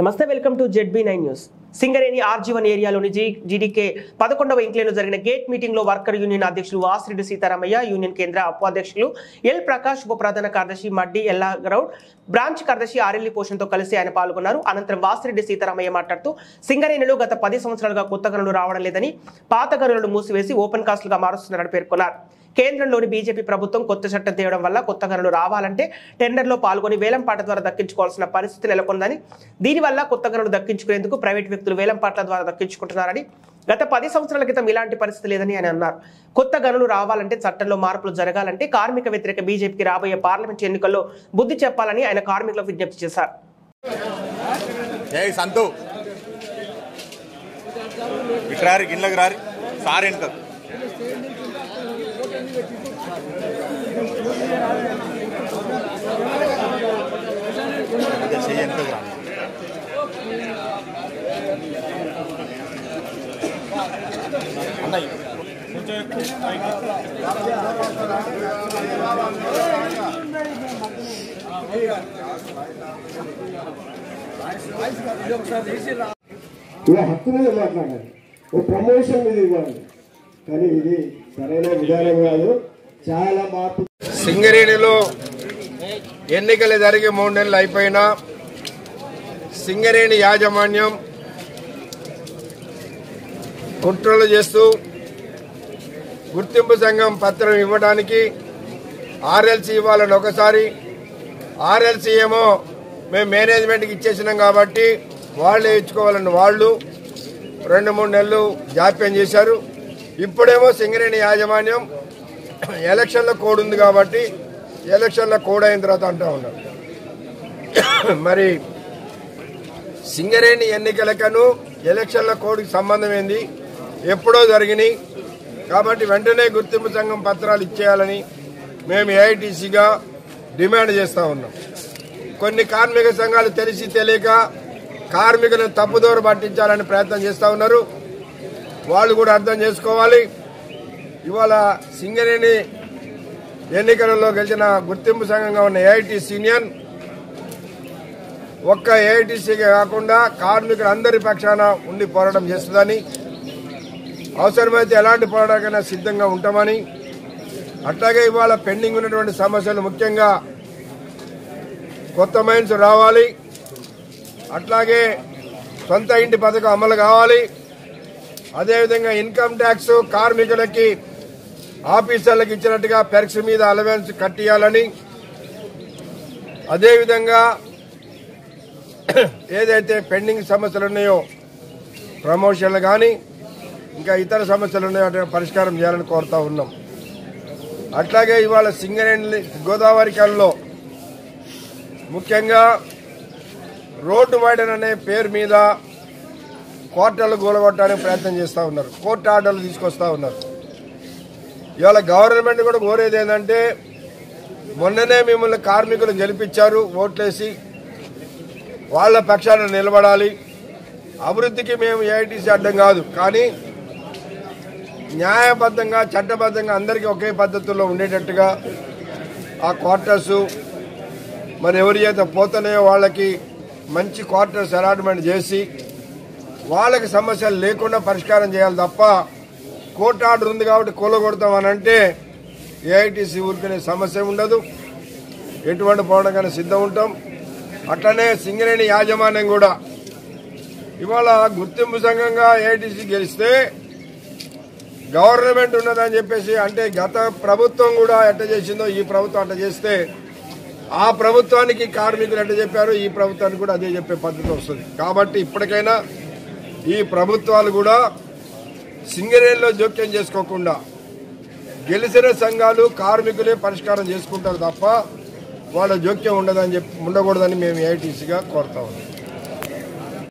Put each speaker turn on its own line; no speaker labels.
నమస్తే, welcome to ZB9 news. Singareni RG1 ఏరియాలోని GDK 11వ ఇంక్లేలో జరిగిన gate meeting లో వర్కర్ యూనియన్ అధ్యక్షులు వాసిరెడ్డి సీతారామయ్య, యూనియన్ కేంద్ర ఉపాధ్యక్షులు ఎల్ ప్రకాష్, ఉప ప్రధాన కార్యదర్శి మడ్డి ఎల్లాగౌడ్, బ్రాంచ్ కార్యదర్శి ఆర్ఎల్ఈ పోషన్తో కలిసి ఆయన పాల్గొన్నారు. అనంతరం వాసిరెడ్డి సీతారామయ్య మాట్లాడుతూ సింగరేణిలో గత 10 సంవత్సరాలుగా కొత్త గనులు రావడం లేదని, పాత గనులను మూసివేసి ఓపెన్ కాస్ట్లుగా మారుస్తున్నారని పేర్కొన్నారు. కేంద్రంలోని బీజేపీ ప్రభుత్వం కొత్త చట్టం తేవడం వల్ల కొత్త గనులు రావాలంటే టెండర్లో పాల్గొని వేలంపాట ద్వారా దక్కించుకోవాల్సిన పరిస్థితి నెలకొందని, దీనివల్ల కొత్త గనులు దక్కించుకునేందుకు ప్రైవేట్ వ్యక్తులు వేలంపాట్ల ద్వారా దక్కించుకుంటున్నారని, గత 10 సంవత్సరాల క్రితం ఇలాంటి పరిస్థితి లేదని ఆయన అన్నారు. కొత్త గనులు రావాలంటే చట్టంలో మార్పులు జరగాలంటే కార్మిక వ్యతిరేక బీజేపీకి రాబోయే పార్లమెంట్ ఎన్నికల్లో బుద్ధి చెప్పాలని ఆయన కార్మికులకు విజ్ఞప్తి చేశారు.
హక్కు మీద మాట్లాడాలి, ఓ ప్రమోషన్ మీద ఇవ్వాలి, కానీ ఇది సరైన విధానం కాదు. చాలా మార్పు.
సింగరేణిలో ఎన్నికలు జరిగే 3 నెలలు అయిపోయినా సింగరేణి యాజమాన్యం కుట్రలు చేస్తూ గుర్తింపు సంఘం పత్రం ఇవ్వడానికి ఆర్ఎల్సీ ఇవ్వాలని ఒకసారి, ఆర్ఎల్సీ ఏమో మేము మేనేజ్మెంట్కి ఇచ్చేసినాం కాబట్టి వాళ్ళే ఇచ్చుకోవాలని వాళ్ళు 2-3 నెలలు జాప్యం చేశారు. ఇప్పుడేమో సింగరేణి యాజమాన్యం ఎలక్షన్ల కోడ్ ఉంది కాబట్టి ఎలక్షన్ల కోడ్ అయిన తర్వాత అంటూ ఉన్నారు. మరి సింగరేణి ఎన్నికలకను ఎలక్షన్ల కోడ్కి సంబంధం ఏంది? ఎప్పుడో జరిగినాయి కాబట్టి వెంటనే గుర్తింపు సంఘం పత్రాలు ఇచ్చేయాలని మేము ఏఐటీసీగా డిమాండ్ చేస్తూ ఉన్నాం. కొన్ని కార్మిక సంఘాలు తెలిసి తెలియక కార్మికులను తప్పుదోవ పట్టించాలని ప్రయత్నం చేస్తూ ఉన్నారు. వాళ్ళు కూడా అర్థం చేసుకోవాలి. ఇవాళ సింగరేణి ఎన్నికలలో గెలిచిన గుర్తింపు సంఘంగా ఉన్న ఏఐటీసీ యూనియన్ ఒక్క ఏఐటీసీగా కాకుండా కార్మికులందరి పక్షాన ఉండి పోరాటం చేస్తుందని, అవసరమైతే ఎలాంటి పోరాటానికైనా సిద్ధంగా ఉంటామని, అట్లాగే ఇవాళ పెండింగ్ ఉన్నటువంటి సమస్యలు ముఖ్యంగా కొత్త మైన్స్ రావాలి, అట్లాగే సొంత ఇంటి పథకం అమలు కావాలి, అదేవిధంగా ఇన్కమ్ ట్యాక్స్ కార్మికులకి ఆఫీసర్లకు ఇచ్చినట్టుగా పెర్క్స్ మీద అలవెన్స్ కట్టియాలని, అదేవిధంగా ఏదైతే పెండింగ్ సమస్యలు ఉన్నాయో ప్రమోషన్లు కానీ ఇంకా ఇతర సమస్యలు ఉన్నాయో వాటిని పరిష్కారం చేయాలని కోరుతా ఉన్నాం. అట్లాగే ఇవాళ సింగరేణి గోదావరి కల్లో ముఖ్యంగా రోడ్డు వైడన్ అనే పేరు మీద కోర్టులు కూలగొట్టడానికి ప్రయత్నం చేస్తూ ఉన్నారు, కోర్టు ఆర్డర్లు తీసుకొస్తా ఉన్నారు. ఇవాళ గవర్నమెంట్ కూడా కోరేది ఏంటంటే, మొన్ననే మిమ్మల్ని కార్మికులు గెలిపించారు ఓట్లేసి, వాళ్ళ పక్షాన నిలబడాలి. అభివృద్ధికి మేము ఏఐటీసీ అడ్డం కాదు, కానీ న్యాయబద్ధంగా చట్టబద్ధంగా అందరికీ ఒకే పద్ధతుల్లో ఉండేటట్టుగా ఆ క్వార్టర్సు మరి ఎవరి చేత పోతున్నాయో వాళ్ళకి మంచి క్వార్టర్స్ అలాట్మెంట్ చేసి వాళ్ళకి సమస్యలు లేకుండా పరిష్కారం చేయాలి తప్ప, కోర్టు ఆర్డర్ ఉంది కాబట్టి కూలగొడతామని అంటే ఏఐటీసీ ఊరుకునే సమస్య ఉండదు. ఎటువంటి పోవడానికైనా సిద్ధం ఉంటాం. అట్లనే సింగరేణి యాజమాన్యం కూడా ఇవాళ గుర్తింపు సంఘంగా ఏఐటీసీ గెలిస్తే గవర్నమెంట్ ఉన్నదని చెప్పేసి, అంటే గత ప్రభుత్వం కూడా ఎట్ట చేసిందో ఈ ప్రభుత్వం అట్ట చేస్తే ఆ ప్రభుత్వానికి కార్మికులు ఎట్ట చెప్పారు ఈ ప్రభుత్వానికి కూడా అదే చెప్పే పద్ధతి వస్తుంది. కాబట్టి ఇప్పటికైనా ఈ ప్రభుత్వాలు కూడా సింగరేణిలో జోక్యం చేసుకోకుండా గెలిచిన సంఘాలు కార్మికులే పరిష్కారం చేసుకుంటారు తప్ప వాళ్ళ జోక్యం ఉండకూడదని మేము ఏఐటీసీగా కోరుతా ఉన్నాం.